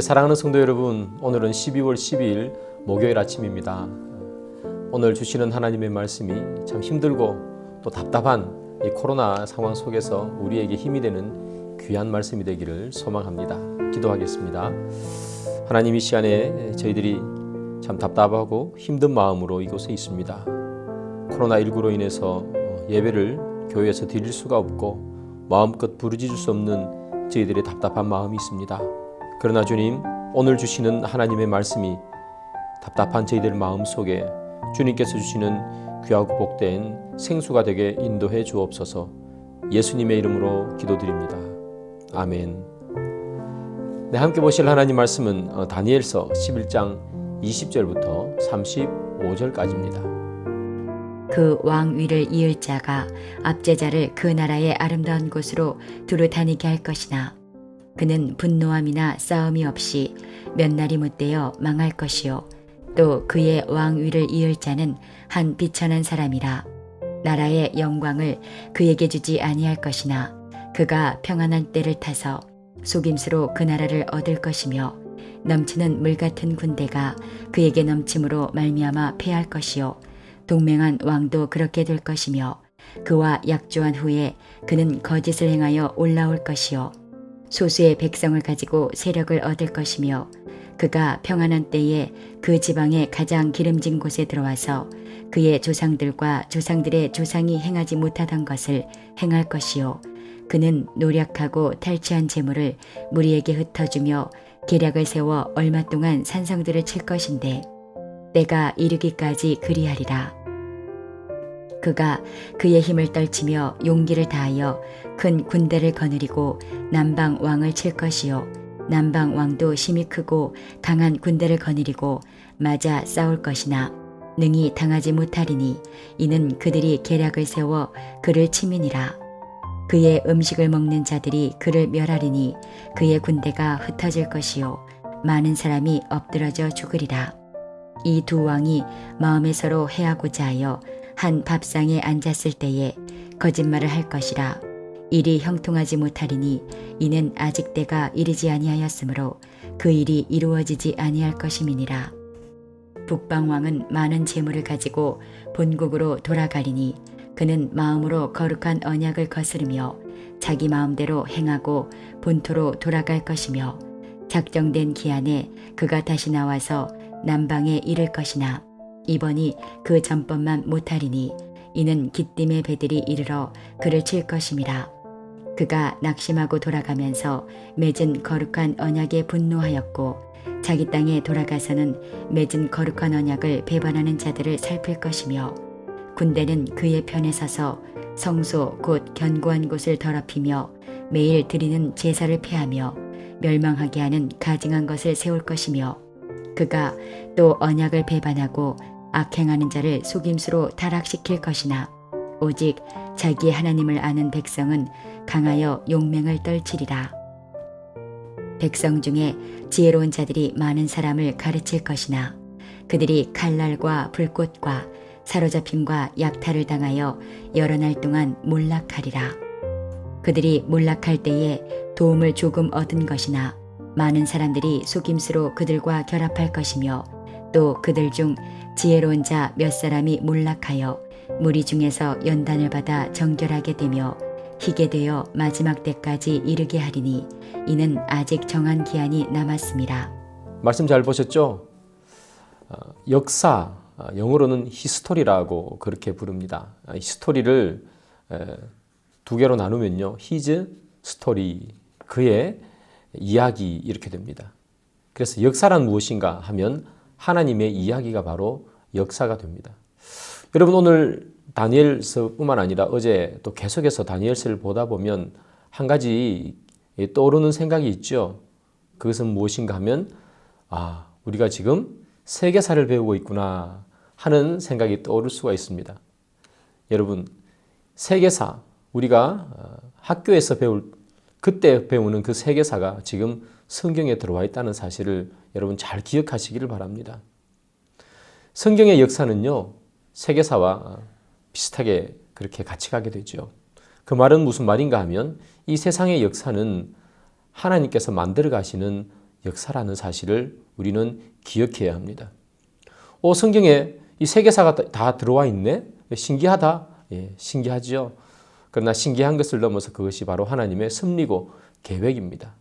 사랑하는 성도 여러분, 오늘은 12월 12일 목요일 아침입니다. 오늘 주시는 하나님의 말씀이 참 힘들고 또 답답한 이 코로나 상황 속에서 우리에게 힘이 되는 귀한 말씀이 되기를 소망합니다. 기도하겠습니다. 하나님, 이 시간에 저희들이 참 답답하고 힘든 마음으로 이곳에 있습니다. 코로나19로 인해서 예배를 교회에서 드릴 수가 없고 마음껏 부르짖을 수 없는 저희들의 답답한 마음이 있습니다. 그러나 주님, 오늘 주시는 하나님의 말씀이 답답한 저희들 마음속에 주님께서 주시는 귀하고 복된 생수가 되게 인도해 주옵소서. 예수님의 이름으로 기도드립니다. 아멘. 네, 함께 보실 하나님 말씀은 다니엘서 11장 20절부터 35절까지입니다. 그 왕 위를 이을 자가 압제자를 그 나라의 아름다운 곳으로 두루 다니게 할 것이나 그는 분노함이나 싸움이 없이 몇 날이 못되어 망할 것이요 또 그의 왕 위를 이을 자는 한 비천한 사람이라. 나라의 영광을 그에게 주지 아니할 것이나 그가 평안한 때를 타서 속임수로 그 나라를 얻을 것이며 넘치는 물 같은 군대가 그에게 넘침으로 말미암아 패할 것이요 동맹한 왕도 그렇게 될 것이며 그와 약조한 후에 그는 거짓을 행하여 올라올 것이요 소수의 백성을 가지고 세력을 얻을 것이며 그가 평안한 때에 그 지방의 가장 기름진 곳에 들어와서 그의 조상들과 조상들의 조상이 행하지 못하던 것을 행할 것이요 그는 노력하고 탈취한 재물을 무리에게 흩어주며 계략을 세워 얼마 동안 산성들을 칠 것인데 때가 이르기까지 그리하리라. 그가 그의 힘을 떨치며 용기를 다하여 큰 군대를 거느리고 남방 왕을 칠 것이요 남방 왕도 힘이 크고 강한 군대를 거느리고 맞아 싸울 것이나 능히 당하지 못하리니 이는 그들이 계략을 세워 그를 치민이라. 그의 음식을 먹는 자들이 그를 멸하리니 그의 군대가 흩어질 것이요 많은 사람이 엎드러져 죽으리라. 이 두 왕이 마음에 서로 해하고자 하여 한 밥상에 앉았을 때에 거짓말을 할 것이라. 일이 형통하지 못하리니 이는 아직 때가 이르지 아니하였으므로 그 일이 이루어지지 아니할 것임이니라. 북방왕은 많은 재물을 가지고 본국으로 돌아가리니 그는 마음으로 거룩한 언약을 거스르며 자기 마음대로 행하고 본토로 돌아갈 것이며 작정된 기한에 그가 다시 나와서 남방에 이를 것이나 이번이 그 전번만 못하리니 이는 기띔의 배들이 이르러 그를 칠 것임이라. 그가 낙심하고 돌아가면서 맺은 거룩한 언약에 분노하였고 자기 땅에 돌아가서는 맺은 거룩한 언약을 배반하는 자들을 살필 것이며 군대는 그의 편에 서서 성소 곧 견고한 곳을 더럽히며 매일 드리는 제사를 폐하며 멸망하게 하는 가증한 것을 세울 것이며 그가 또 언약을 배반하고 악행하는 자를 속임수로 타락시킬 것이나 오직 자기의 하나님을 아는 백성은 강하여 용맹을 떨치리라. 백성 중에 지혜로운 자들이 많은 사람을 가르칠 것이나 그들이 칼날과 불꽃과 사로잡힘과 약탈을 당하여 여러 날 동안 몰락하리라. 그들이 몰락할 때에 도움을 조금 얻은 것이나 많은 사람들이 속임수로 그들과 결합할 것이며 또 그들 중 지혜로운 자 몇 사람이 몰락하여 무리 중에서 연단을 받아 정결하게 되며 희게 되어 마지막 때까지 이르게 하리니 이는 아직 정한 기한이 남았습니다. 말씀 잘 보셨죠? 역사, 영어로는 히스토리라고 그렇게 부릅니다. 히스토리를 두 개로 나누면요, 히즈 스토리, 그의 이야기 이렇게 됩니다. 그래서 역사란 무엇인가 하면 하나님의 이야기가 바로 역사가 됩니다. 여러분, 오늘 다니엘서뿐만 아니라 어제 또 계속해서 다니엘서를 보다 보면 한 가지 떠오르는 생각이 있죠. 그것은 무엇인가 하면 우리가 지금 세계사를 배우고 있구나 하는 생각이 떠오를 수가 있습니다. 여러분, 세계사, 우리가 학교에서 그때 배우는 그 세계사가 지금 성경에 들어와 있다는 사실을 여러분 잘 기억하시기를 바랍니다. 성경의 역사는요, 세계사와 비슷하게 그렇게 같이 가게 되죠. 그 말은 무슨 말인가 하면 이 세상의 역사는 하나님께서 만들어 가시는 역사라는 사실을 우리는 기억해야 합니다. 성경에 이 세계사가 다 들어와 있네? 신기하다? 예, 신기하죠. 그러나 신기한 것을 넘어서 그것이 바로 하나님의 섭리고 계획입니다.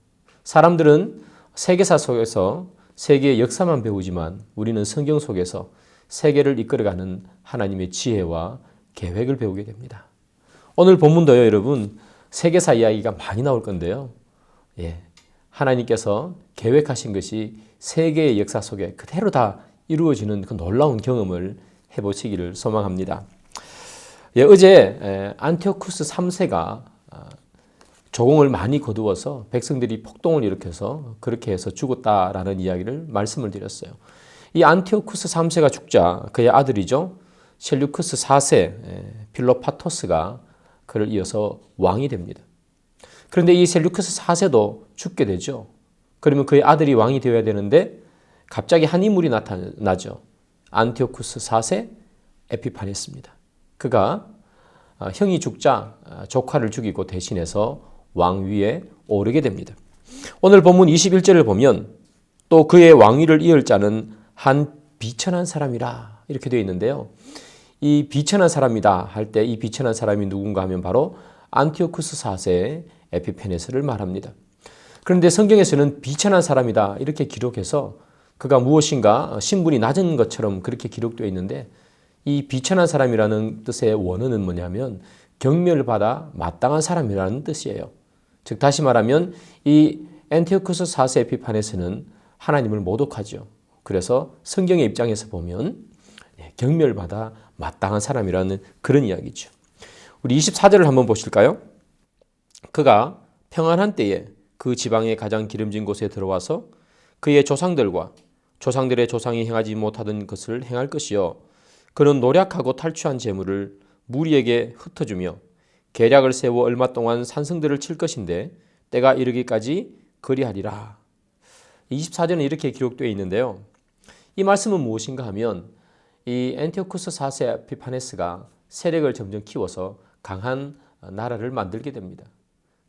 사람들은 세계사 속에서 세계의 역사만 배우지만 우리는 성경 속에서 세계를 이끌어가는 하나님의 지혜와 계획을 배우게 됩니다. 오늘 본문도요, 여러분, 세계사 이야기가 많이 나올 건데요. 예, 하나님께서 계획하신 것이 세계의 역사 속에 그대로 다 이루어지는 그 놀라운 경험을 해보시기를 소망합니다. 예, 어제 안티오쿠스 3세가 조공을 많이 거두어서 백성들이 폭동을 일으켜서 그렇게 해서 죽었다라는 이야기를 말씀을 드렸어요. 이 안티오쿠스 3세가 죽자 그의 아들이죠. 셀류크스 4세 필로파토스가 그를 이어서 왕이 됩니다. 그런데 이 셀류크스 4세도 죽게 되죠. 그러면 그의 아들이 왕이 되어야 되는데 갑자기 한 인물이 나타나죠. 안티오쿠스 4세 에피파네스입니다. 그가 형이 죽자 조카를 죽이고 대신해서 왕위에 오르게 됩니다. 오늘 본문 21절을 보면 또 그의 왕위를 이을 자는 한 비천한 사람이라 이렇게 되어 있는데요. 이 비천한 사람이다 할 때 이 비천한 사람이 누군가 하면 바로 안티오쿠스 4세 에피파네스를 말합니다. 그런데 성경에서는 비천한 사람이다 이렇게 기록해서 그가 무엇인가 신분이 낮은 것처럼 그렇게 기록되어 있는데 이 비천한 사람이라는 뜻의 원어는 뭐냐면 경멸받아 마땅한 사람이라는 뜻이에요. 즉 다시 말하면 이 안티오쿠스 4세 에피파네스는 하나님을 모독하죠. 그래서 성경의 입장에서 보면 경멸받아 마땅한 사람이라는 그런 이야기죠. 우리 24절을 한번 보실까요? 그가 평안한 때에 그 지방의 가장 기름진 곳에 들어와서 그의 조상들과 조상들의 조상이 행하지 못하던 것을 행할 것이요 그는 노력하고 탈취한 재물을 무리에게 흩어주며 계략을 세워 얼마 동안 산성들을 칠 것인데 때가 이르기까지 그리하리라. 24절은 이렇게 기록되어 있는데요. 이 말씀은 무엇인가 하면 이 안티오쿠스 4세 에피파네스가 세력을 점점 키워서 강한 나라를 만들게 됩니다.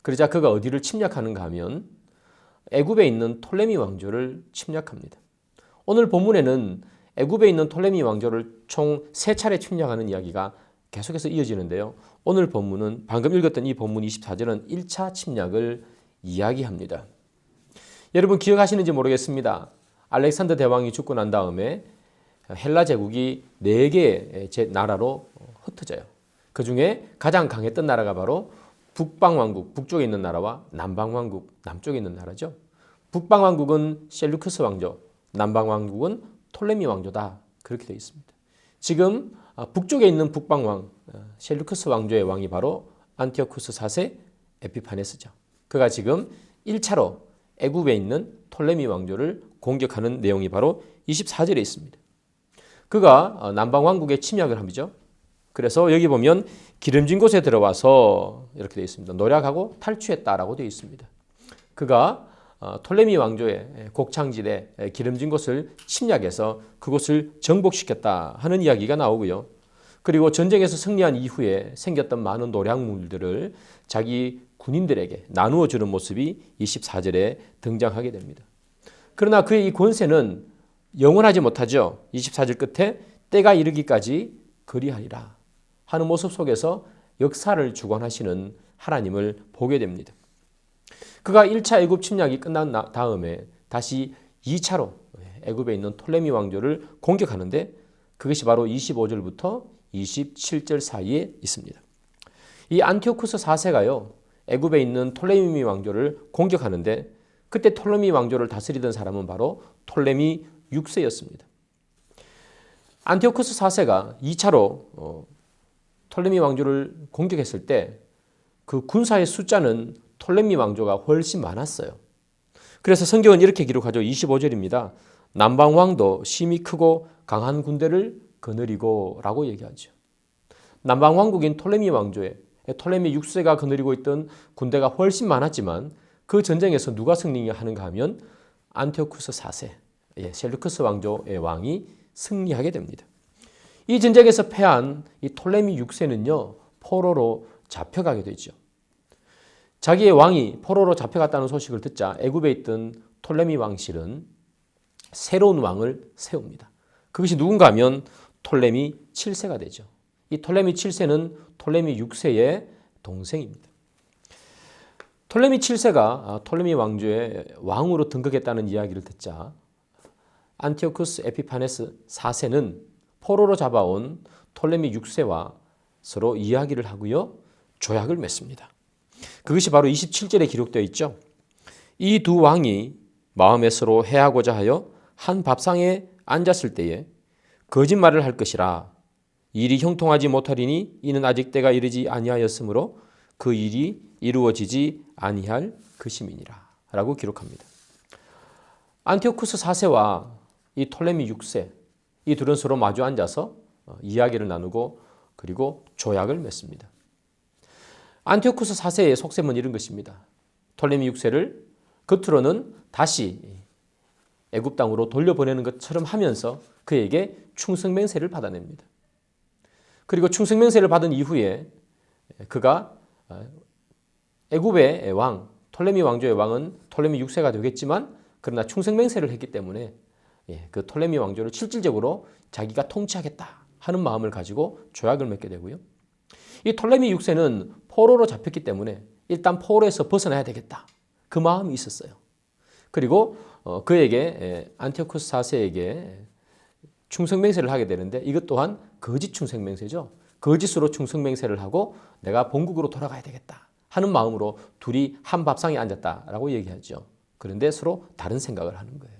그러자 그가 어디를 침략하는가 하면 애굽에 있는 톨레미 왕조를 침략합니다. 오늘 본문에는 애굽에 있는 톨레미 왕조를 총 3차례 침략하는 이야기가 계속해서 이어지는데요. 오늘 본문은 방금 읽었던 이 본문 24절은 1차 침략을 이야기합니다. 여러분 기억하시는지 모르겠습니다. 알렉산더 대왕이 죽고 난 다음에 헬라 제국이 4개의 나라로 흩어져요. 그 중에 가장 강했던 나라가 바로 북방왕국, 북쪽에 있는 나라와 남방왕국, 남쪽에 있는 나라죠. 북방왕국은 셀루크스 왕조, 남방왕국은 톨레미 왕조다. 그렇게 되어 있습니다. 지금 북쪽에 있는 북방왕, 셀루크스 왕조의 왕이 바로 안티오쿠스 4세 에피파네스죠. 그가 지금 1차로 애굽에 있는 톨레미 왕조를 공격하는 내용이 바로 24절에 있습니다. 그가 남방왕국에 침략을 합니다. 그래서 여기 보면 기름진 곳에 들어와서 이렇게 되어 있습니다. 노략하고 탈취했다라고 되어 있습니다. 그가 톨레미 왕조의 곡창지대 기름진 곳을 침략해서 그곳을 정복시켰다 하는 이야기가 나오고요. 그리고 전쟁에서 승리한 이후에 생겼던 많은 노략물들을 자기 군인들에게 나누어 주는 모습이 24절에 등장하게 됩니다. 그러나 그의 이 권세는 영원하지 못하죠. 24절 끝에 때가 이르기까지 그리하리라 하는 모습 속에서 역사를 주관하시는 하나님을 보게 됩니다. 그가 1차 애굽 침략이 끝난 다음에 다시 2차로 애굽에 있는 톨레미 왕조를 공격하는데 그것이 바로 25절부터 27절 사이에 있습니다. 이 안티오쿠스 4세가요. 애굽에 있는 톨레미 왕조를 공격하는데 그때 톨레미 왕조를 다스리던 사람은 바로 톨레미 6세였습니다. 안티오쿠스 4세가 2차로 톨레미 왕조를 공격했을 때 그 군사의 숫자는 톨레미 왕조가 훨씬 많았어요. 그래서 성경은 이렇게 기록하죠. 25절입니다. 남방왕도 심히 크고 강한 군대를 거느리고 라고 얘기하죠. 남방왕국인 톨레미 왕조에 톨레미 6세가 거느리고 있던 군대가 훨씬 많았지만 그 전쟁에서 누가 승리하는가 하면 안티오쿠스 4세, 셀루크스 왕조의 왕이 승리하게 됩니다. 이 전쟁에서 패한 이 톨레미 6세는요, 포로로 잡혀가게 되죠. 자기의 왕이 포로로 잡혀갔다는 소식을 듣자 애굽에 있던 톨레미 왕실은 새로운 왕을 세웁니다. 그것이 누군가 하면 톨레미 7세가 되죠. 이 톨레미 7세는 톨레미 6세의 동생입니다. 톨레미 7세가 톨레미 왕조의 왕으로 등극했다는 이야기를 듣자 안티오쿠스 에피파네스 4세는 포로로 잡아온 톨레미 6세와 서로 이야기를 하고요. 조약을 맺습니다. 그것이 바로 27절에 기록되어 있죠. 이 두 왕이 마음에 서로 해하고자 하여 한 밥상에 앉았을 때에 거짓말을 할 것이라 일이 형통하지 못하리니 이는 아직 때가 이르지 아니하였으므로 그 일이 이루어지지 아니할 것임이니라 라고 기록합니다. 안티오쿠스 4세와 이 톨레미 6세 이 둘은 서로 마주 앉아서 이야기를 나누고 그리고 조약을 맺습니다. 안티오쿠스 4세의 속셈은 이런 것입니다. 톨레미 6세를 겉으로는 다시 애굽 땅으로 돌려보내는 것처럼 하면서 그에게 충성맹세를 받아냅니다. 그리고 충성맹세를 받은 이후에 그가 애굽의 왕, 톨레미 왕조의 왕은 톨레미 6세가 되겠지만 그러나 충성맹세를 했기 때문에 그 톨레미 왕조를 실질적으로 자기가 통치하겠다 하는 마음을 가지고 조약을 맺게 되고요. 이 톨레미 6세는 포로로 잡혔기 때문에 일단 포로에서 벗어나야 되겠다. 그 마음이 있었어요. 그리고 그에게 안티오쿠스 4세에게 충성맹세를 하게 되는데 이것 또한 거짓 충성맹세죠. 거짓으로 충성맹세를 하고 내가 본국으로 돌아가야 되겠다 하는 마음으로 둘이 한 밥상에 앉았다라고 얘기하죠. 그런데 서로 다른 생각을 하는 거예요.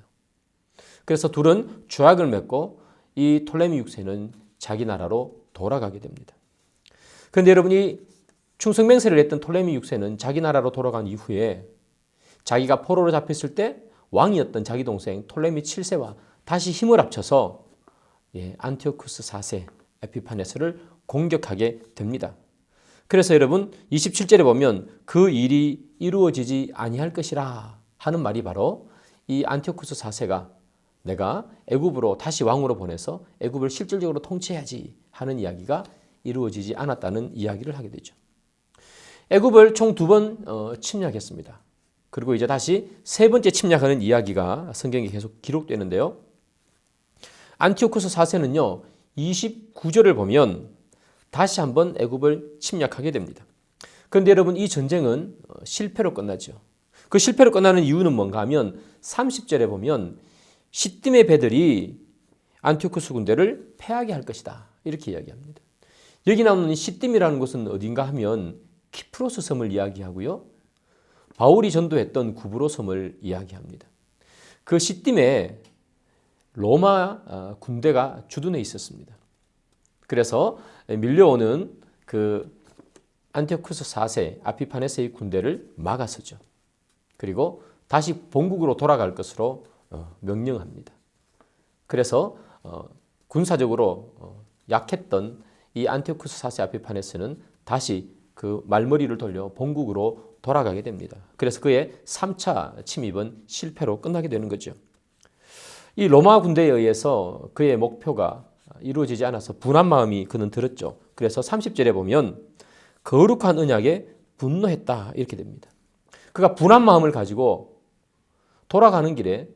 그래서 둘은 조약을 맺고 이 톨레미 6세는 자기 나라로 돌아가게 됩니다. 그런데 여러분이 충성맹세를 했던 톨레미 6세는 자기 나라로 돌아간 이후에 자기가 포로로 잡혔을 때 왕이었던 자기 동생 톨레미 7세와 다시 힘을 합쳐서 안티오쿠스 4세 에피파네스를 공격하게 됩니다. 그래서 여러분 27절에 보면 그 일이 이루어지지 아니할 것이라 하는 말이 바로 이 안티오쿠스 4세가 내가 애굽으로 다시 왕으로 보내서 애굽을 실질적으로 통치해야지 하는 이야기가 이루어지지 않았다는 이야기를 하게 되죠. 애굽을 총 2번 침략했습니다. 그리고 이제 다시 3번째 침략하는 이야기가 성경에 계속 기록되는데요. 안티오쿠스 4세는요. 29절을 보면 다시 한번 애굽을 침략하게 됩니다. 그런데 여러분 이 전쟁은 실패로 끝나죠. 그 실패로 끝나는 이유는 뭔가 하면 30절에 보면 시딤의 배들이 안티오쿠스 군대를 패하게 할 것이다. 이렇게 이야기합니다. 여기 나오는 시딤이라는 곳은 어딘가 하면 키프로스 섬을 이야기하고요. 바울이 전도했던 구브로 섬을 이야기합니다. 그 시딤에 로마 군대가 주둔해 있었습니다. 그래서 밀려오는 그 안티오쿠스 4세 아피파네스의 군대를 막아서죠. 그리고 다시 본국으로 돌아갈 것으로 명령합니다. 그래서 군사적으로 약했던 이 안티오쿠스 4세 아피파네스는 다시 그 말머리를 돌려 본국으로 돌아가게 됩니다. 그래서 그의 3차 침입은 실패로 끝나게 되는 거죠. 이 로마 군대에 의해서 그의 목표가 이루어지지 않아서 분한 마음이 그는 들었죠. 그래서 30절에 보면 거룩한 언약에 분노했다 이렇게 됩니다. 그가 분한 마음을 가지고 돌아가는 길에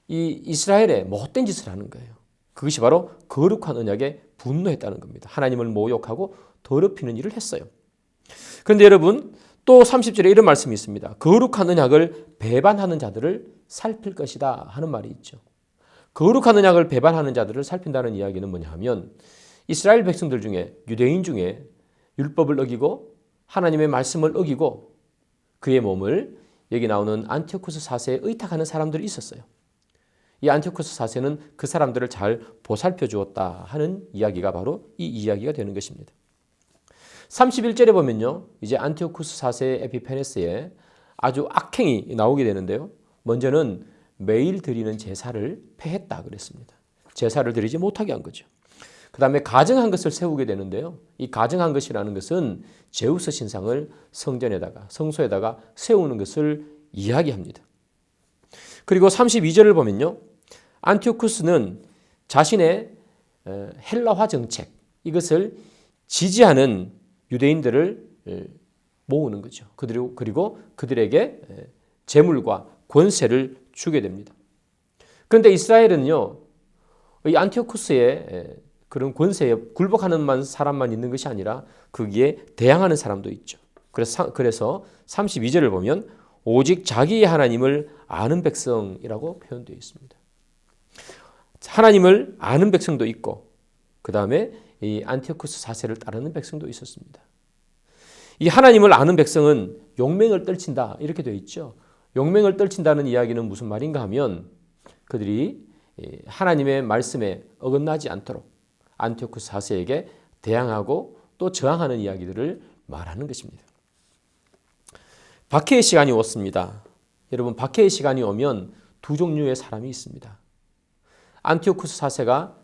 이 이스라엘의 못된 짓을 하는 거예요. 그것이 바로 거룩한 언약에 분노했다는 겁니다. 하나님을 모욕하고 더럽히는 일을 했어요. 그런데 여러분 또 30절에 이런 말씀이 있습니다. 거룩한 언약을 배반하는 자들을 살필 것이다 하는 말이 있죠. 거룩한 언약을 배반하는 자들을 살핀다는 이야기는 뭐냐 하면 이스라엘 백성들 중에 유대인 중에 율법을 어기고 하나님의 말씀을 어기고 그의 몸을 여기 나오는 안티오쿠스 4세에 의탁하는 사람들이 있었어요. 이 안티오쿠스 4세는 그 사람들을 잘 보살펴 주었다 하는 이야기가 바로 이 이야기가 되는 것입니다. 31절에 보면요. 이제 안티오쿠스 4세 에피페네스의 아주 악행이 나오게 되는데요. 먼저는 매일 드리는 제사를 폐했다 그랬습니다. 제사를 드리지 못하게 한 거죠. 그 다음에 가증한 것을 세우게 되는데요. 이 가증한 것이라는 것은 제우스 신상을 성전에다가 성소에다가 세우는 것을 이야기합니다. 그리고 32절을 보면요. 안티오쿠스는 자신의 헬라화 정책 이것을 지지하는 유대인들을 모으는 거죠. 그리고 그들에게 재물과 권세를 주게 됩니다. 그런데 이스라엘은요, 이 안티오쿠스의 그런 권세에 굴복하는 사람만 있는 것이 아니라 거기에 대항하는 사람도 있죠. 그래서 32절을 보면 오직 자기의 하나님을 아는 백성이라고 표현되어 있습니다. 하나님을 아는 백성도 있고 그 다음에 이 안티오쿠스 4세를 따르는 백성도 있었습니다. 이 하나님을 아는 백성은 용맹을 떨친다 이렇게 되어 있죠. 용맹을 떨친다는 이야기는 무슨 말인가 하면 그들이 하나님의 말씀에 어긋나지 않도록 안티오쿠스 4세에게 대항하고 또 저항하는 이야기들을 말하는 것입니다. 박해의 시간이 왔습니다. 여러분, 박해의 시간이 오면 두 종류의 사람이 있습니다. 안티오쿠스 4세가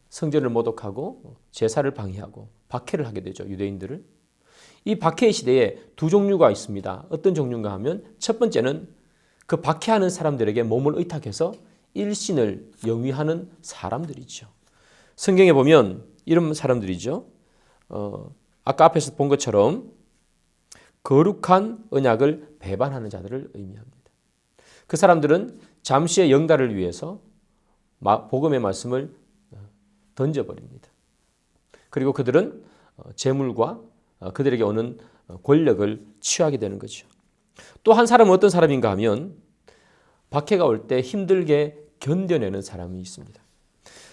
성전을 모독하고 제사를 방해하고 박해를 하게 되죠. 유대인들을. 이 박해의 시대에 두 종류가 있습니다. 어떤 종류인가 하면 첫 번째는 그 박해하는 사람들에게 몸을 의탁해서 일신을 영위하는 사람들이죠. 성경에 보면 이런 사람들이죠. 아까 앞에서 본 것처럼 거룩한 언약을 배반하는 자들을 의미합니다. 그 사람들은 잠시의 영달을 위해서 복음의 말씀을 던져버립니다. 그리고 그들은 재물과 그들에게 오는 권력을 취하게 되는 거죠. 또 한 사람은 어떤 사람인가 하면 박해가 올 때 힘들게 견뎌내는 사람이 있습니다.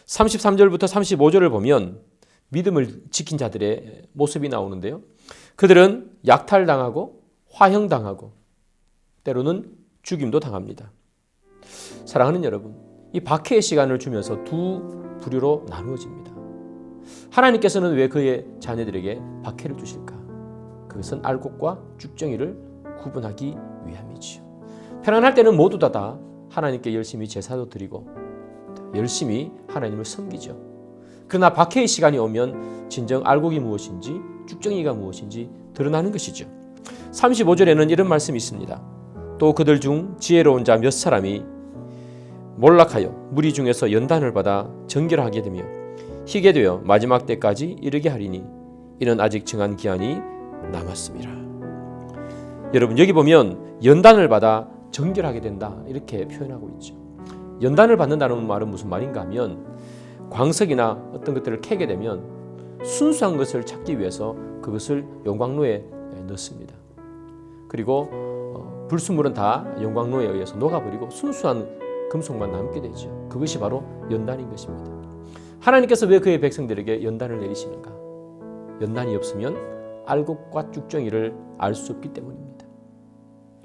33절부터 35절을 보면 믿음을 지킨 자들의 모습이 나오는데요. 그들은 약탈당하고 화형당하고 때로는 죽임도 당합니다. 사랑하는 여러분, 이 박해의 시간을 주면서 두 부류로 나누어집니다. 하나님께서는 왜 그의 자녀들에게 박해를 주실까? 그것은 알곡과 쭉정이를 구분하기 위함이지요. 편안할 때는 모두 다 하나님께 열심히 제사도 드리고 열심히 하나님을 섬기죠. 그러나 박해의 시간이 오면 진정 알곡이 무엇인지 쭉정이가 무엇인지 드러나는 것이죠. 35절에는 이런 말씀이 있습니다. 또 그들 중 지혜로운 자 몇 사람이 몰락하여 무리 중에서 연단을 받아 정결하게 되며 희게 되어 마지막 때까지 이르게 하리니 이는 아직 정한 기한이 남았습니다. 여러분, 여기 보면 연단을 받아 정결하게 된다 이렇게 표현하고 있죠. 연단을 받는다는 말은 무슨 말인가 하면 광석이나 어떤 것들을 캐게 되면 순수한 것을 찾기 위해서 그것을 용광로에 넣습니다. 그리고 불순물은 다 용광로에 의해서 녹아버리고 순수한 금속만 남게 되죠. 그것이 바로 연단인 것입니다. 하나님께서 왜 그의 백성들에게 연단을 내리시는가? 연단이 없으면 알곡과 쭉정이를 알 수 없기 때문입니다.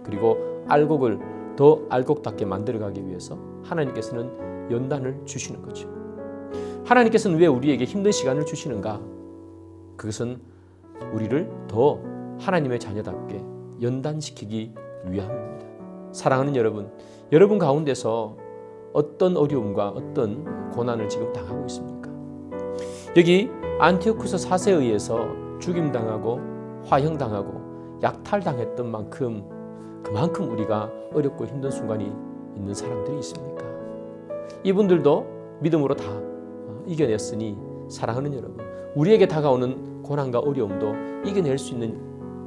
그리고 알곡을 더 알곡답게 만들어가기 위해서 하나님께서는 연단을 주시는 거죠. 하나님께서는 왜 우리에게 힘든 시간을 주시는가? 그것은 우리를 더 하나님의 자녀답게 연단시키기 위함입니다. 사랑하는 여러분, 여러분 가운데서 어떤 어려움과 어떤 고난을 지금 당하고 있습니까? 여기 안티오쿠스 4세에 의해서 죽임당하고 화형당하고 약탈당했던 만큼 그만큼 우리가 어렵고 힘든 순간이 있는 사람들이 있습니까? 이분들도 믿음으로 다 이겨냈으니 사랑하는 여러분, 우리에게 다가오는 고난과 어려움도 이겨낼 수 있는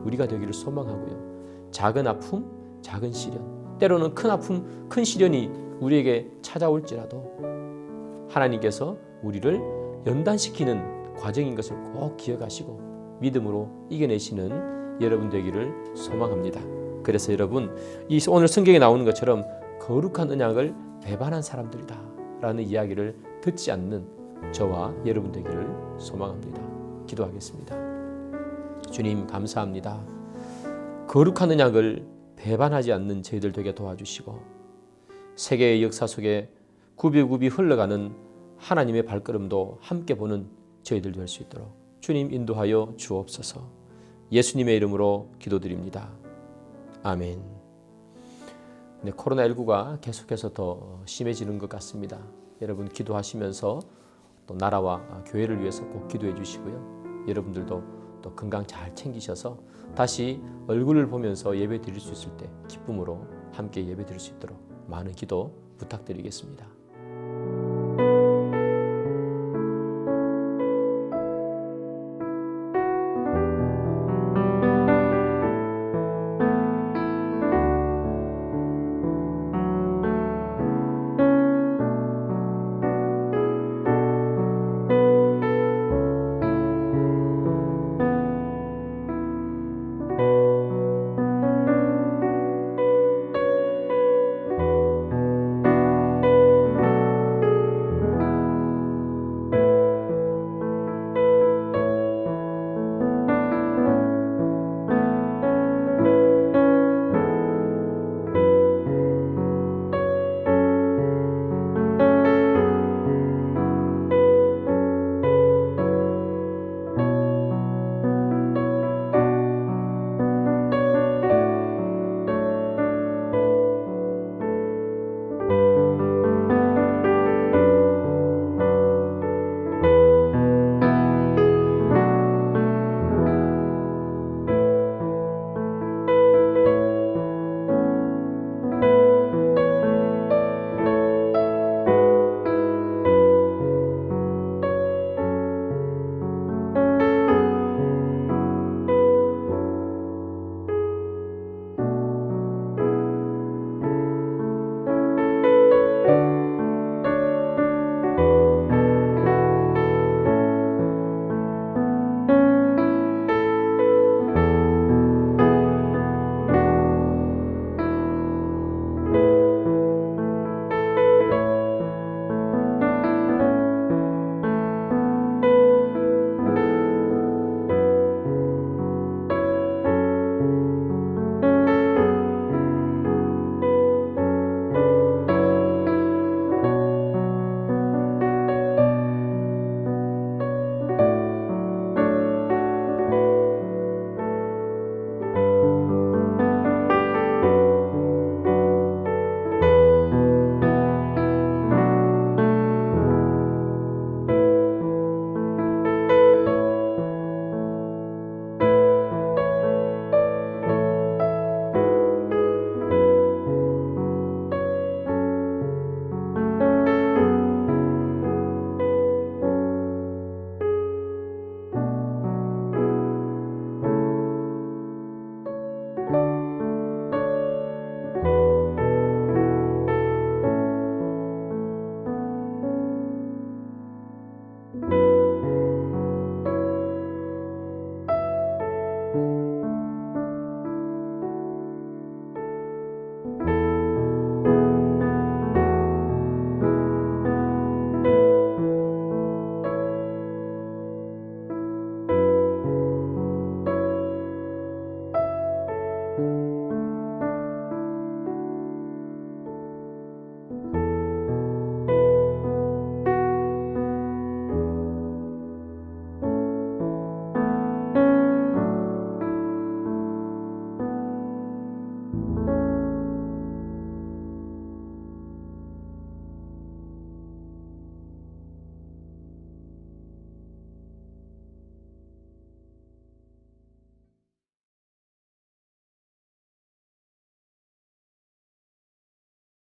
우리가 되기를 소망하고요. 작은 아픔, 작은 시련, 때로는 큰 아픔, 큰 시련이 우리에게 찾아올지라도 하나님께서 우리를 연단시키는 과정인 것을 꼭 기억하시고 믿음으로 이겨내시는 여러분 되기를 소망합니다. 그래서 여러분, 오늘 성경에 나오는 것처럼 거룩한 언약을 배반한 사람들이다 라는 이야기를 듣지 않는 저와 여러분 되기를 소망합니다. 기도하겠습니다. 주님, 감사합니다. 거룩한 언약을 배반하지 않는 저희들 되게 도와주시고 세계의 역사 속에 굽이굽이 흘러가는 하나님의 발걸음도 함께 보는 저희들 될 수 있도록 주님 인도하여 주옵소서. 예수님의 이름으로 기도드립니다. 아멘. 네, 코로나19가 계속해서 더 심해지는 것 같습니다. 여러분 기도하시면서 또 나라와 교회를 위해서 꼭 기도해 주시고요. 여러분들도 또 건강 잘 챙기셔서 다시 얼굴을 보면서 예배 드릴 수 있을 때 기쁨으로 함께 예배 드릴 수 있도록 많은 기도 부탁드리겠습니다.